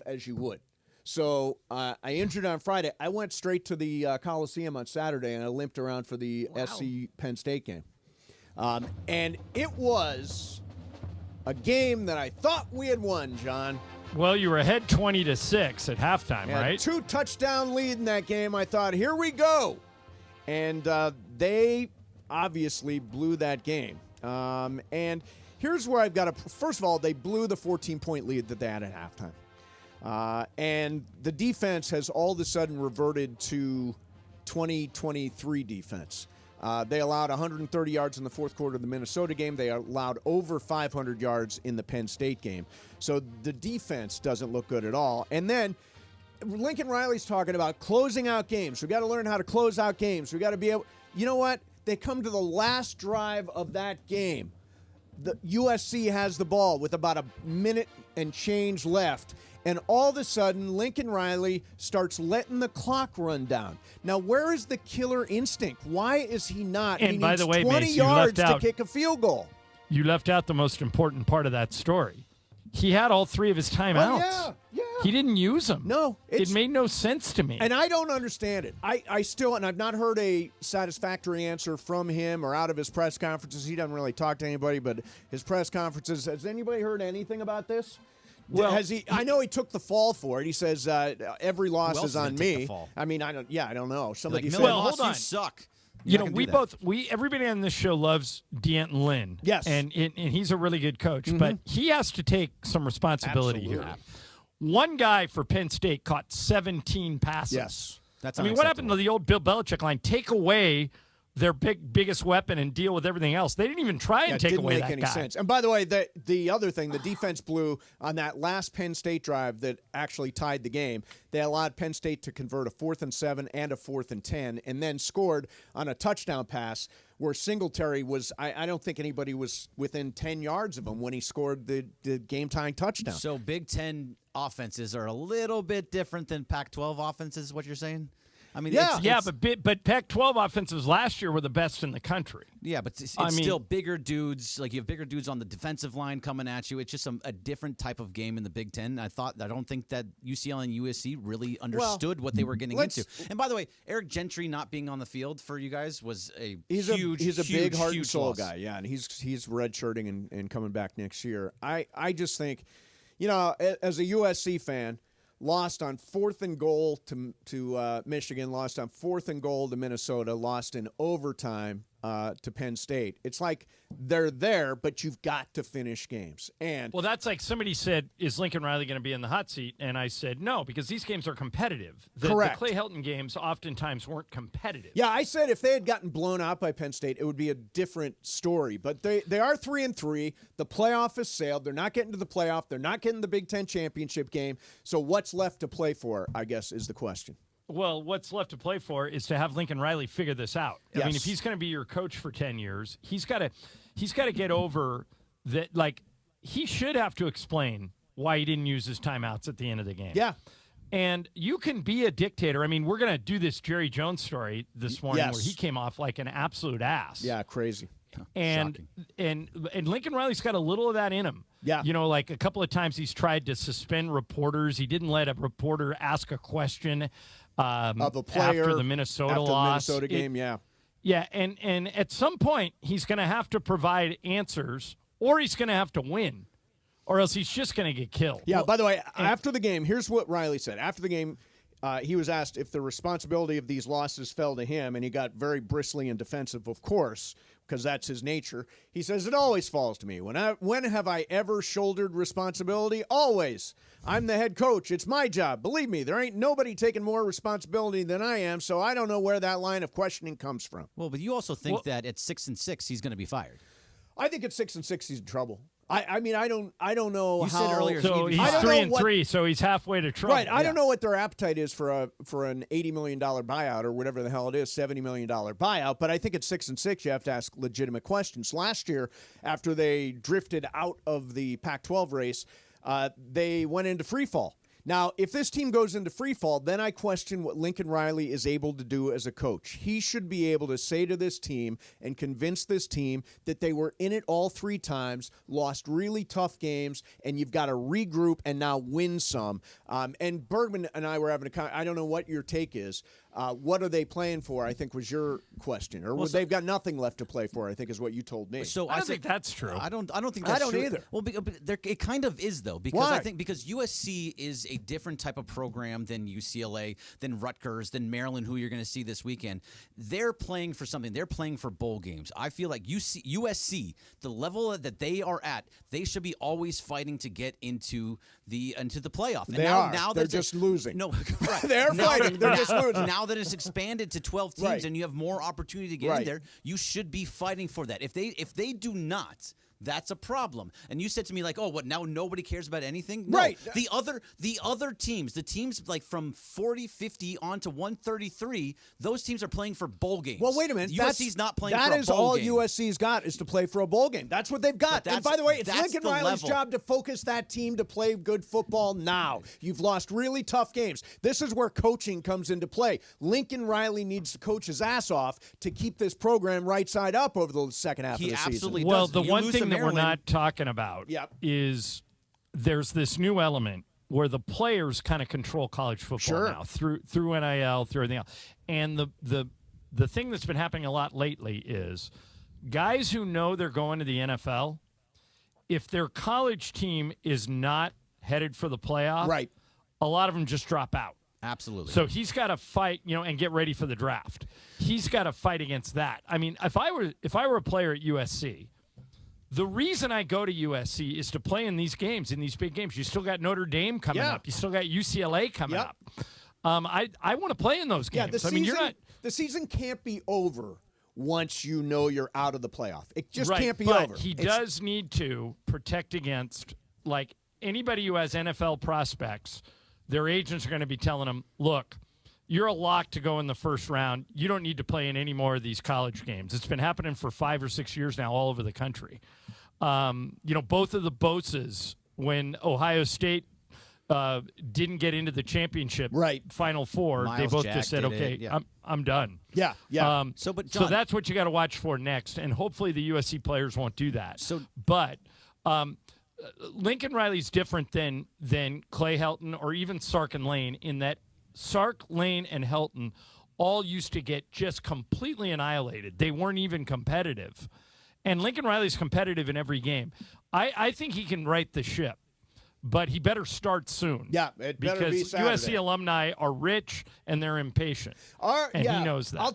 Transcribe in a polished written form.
as you would. So I injured on Friday. I went straight to the Coliseum on Saturday, and I limped around for the SC Penn State game. And it was a game that I thought we had won, John. Well, you were ahead 20-6 at halftime, right? 2-touchdown lead in that game. I thought, here we go. And they obviously blew that game. And here's where I've got to – first of all, they blew the 14-point lead that they had at halftime. And the defense has all of a sudden reverted to 2023 defense. They allowed 130 yards in the fourth quarter of the Minnesota game. They allowed over 500 yards in the Penn State game. So the defense doesn't look good at all. And then Lincoln Riley's talking about closing out games. We've got to learn how to close out games. We've got to be able – you know what? They come to the last drive of that game. The USC has the ball with about a minute and change left. And all of a sudden, Lincoln Riley starts letting the clock run down. Now, where is the killer instinct? Why is he not? And he by needs the way, 20 Mace, yards to kick a field goal. You left out the most important part of that story. He had all three of his timeouts. Oh, yeah. He didn't use them. No. It made no sense to me. And I don't understand it. I still, and I've not heard a satisfactory answer from him or out of his press conferences. He doesn't really talk to anybody, but his press conferences, has anybody heard anything about this? Well, has he? I know he took the fall for it. He says every loss is on me. I mean, I don't know. Somebody said, well, hold on. You suck. You know, everybody on this show loves D'Anton Lynn. Yes. And he's a really good coach, but he has to take some responsibility here. One guy for Penn State caught 17 passes. Yes. That's what happened to the old Bill Belichick line? Take away their biggest weapon and deal with everything else. They didn't even try and take away that guy. Didn't make any sense. And by the way, the other thing, the defense blew on that last Penn State drive that actually tied the game. They allowed Penn State to convert a 4th and 7 and a 4th and 10, and then scored on a touchdown pass where Singletary was. I don't think anybody was within 10 yards of him when he scored the game-tying touchdown. So Big Ten offenses are a little bit different than Pac-12 offenses. Is what you're saying? I mean, but Pac-12 offenses last year were the best in the country. Yeah, but it's still bigger dudes. Like, you have bigger dudes on the defensive line coming at you. It's just a different type of game in the Big Ten. I don't think that UCLA and USC really understood what they were getting into. And by the way, Eric Gentry not being on the field for you guys was he's a big heart and soul guy. Yeah, and he's redshirting and coming back next year. I just think, you know, as a USC fan, lost on 4th and goal to Michigan, lost on 4th and goal to Minnesota, lost in overtime to Penn State. It's like they're there, but you've got to finish games. And well, that's like somebody said, is Lincoln Riley going to be in the hot seat? And I said no, because these games are competitive. Correct. The Clay Helton games oftentimes weren't competitive. Yeah, I said if they had gotten blown out by Penn State, it would be a different story. But they are 3-3. The playoff has sailed. They're not getting to the playoff. They're not getting the Big Ten championship game. So what's left to play for, I guess, is the question. Well, what's left to play for is to have Lincoln Riley figure this out. Yes. I mean, if he's going to be your coach for 10 years, he's got to get over that. Like, he should have to explain why he didn't use his timeouts at the end of the game. Yeah. And you can be a dictator. I mean, we're going to do this Jerry Jones story this morning where he came off like an absolute ass. Yeah, crazy. And Lincoln Riley's got a little of that in him. Yeah. You know, like a couple of times he's tried to suspend reporters. He didn't let a reporter ask a question of a player after the Minnesota loss. The Minnesota game, yeah. Yeah, and at some point he's going to have to provide answers, or he's going to have to win, or else he's just going to get killed. Yeah, by the way, after the game, here's what Riley said. After the game, he was asked if the responsibility of these losses fell to him, and he got very bristly and defensive, of course, because that's his nature. He says, it always falls to me. When have I ever shouldered responsibility? Always. I'm the head coach. It's my job. Believe me, there ain't nobody taking more responsibility than I am, so I don't know where that line of questioning comes from. Well, but you also think that at 6-6, he's going to be fired. I think at 6-6, he's in trouble. I mean, I don't know you how. Said earlier, so he's 3-3, so he's halfway to trouble. Right. I don't know what their appetite is for an $80 million buyout or whatever the hell it is, $70 million buyout. But I think at 6-6, you have to ask legitimate questions. Last year, after they drifted out of the Pac-12 race, they went into free fall. Now, if this team goes into free fall, then I question what Lincoln Riley is able to do as a coach. He should be able to say to this team and convince this team that they were in it all 3 times, lost really tough games, and you've got to regroup and now win some. And Bergman and I were having I don't know what your take is. What are they playing for, I think was your question. Or they've got nothing left to play for, I think is what you told me. So I think that's true. I don't think that's true. I don't either. Well, it kind of is, though, because Why? I think because USC is a different type of program than UCLA, than Rutgers, than Maryland, who you're going to see this weekend. They're playing for something. They're playing for bowl games. I feel like USC, the level that they are at, they should be always fighting to get into the playoff. And now they're just losing. No, right. They're fighting. They're just losing. Now that it's expanded to 12 teams Right. and you have more opportunity to get in there, you should be fighting for that. If they do not, that's a problem. And you said to me like, "Oh, what? Now nobody cares about anything?" No. Right. The other teams, the teams like from 40, 50 on to 133, those teams are playing for bowl games. Well, wait a minute. USC's not playing for a bowl game. That is all USC's got is to play for a bowl game. That's what they've got. And by the way, it's Lincoln Riley's job to focus that team to play good football now. You've lost really tough games. This is where coaching comes into play. Lincoln Riley needs to coach his ass off to keep this program right side up over the second half of the season. He absolutely does. Well, the You one lose thing to that we're Maryland. not talking about is there's this new element where the players kind of control college football now through NIL, through everything else. And the thing that's been happening a lot lately is guys who know they're going to the NFL, if their college team is not headed for the playoff, a lot of them just drop out. Absolutely. So he's got to fight, and get ready for the draft. He's got to fight against that. I mean, if I were a player at USC, the reason I go to USC is to play in these games, in these big games. You still got Notre Dame coming up. You still got UCLA coming up. I want to play in those games. The season can't be over once you know you're out of the playoff. It just can't be but over. He does need to protect against, like, anybody who has NFL prospects. Their agents are going to be telling them, look, you're a lock to go in the first round. You don't need to play in any more of these college games. It's been happening for 5 or 6 years now all over the country. Both of the Boses, when Ohio State didn't get into the championship Final Four, Miles they both Jack just said, okay, I'm done. Yeah. So that's what you got to watch for next, and hopefully the USC players won't do that. But Lincoln Riley's different than Clay Helton or even Sark and Lane in that Sark, Lane, and Helton all used to get just completely annihilated. They weren't even competitive. And Lincoln Riley's competitive in every game. I think he can right the ship, but he better start soon. Yeah, it better be because Saturday. USC alumni are rich and they're impatient. He knows that.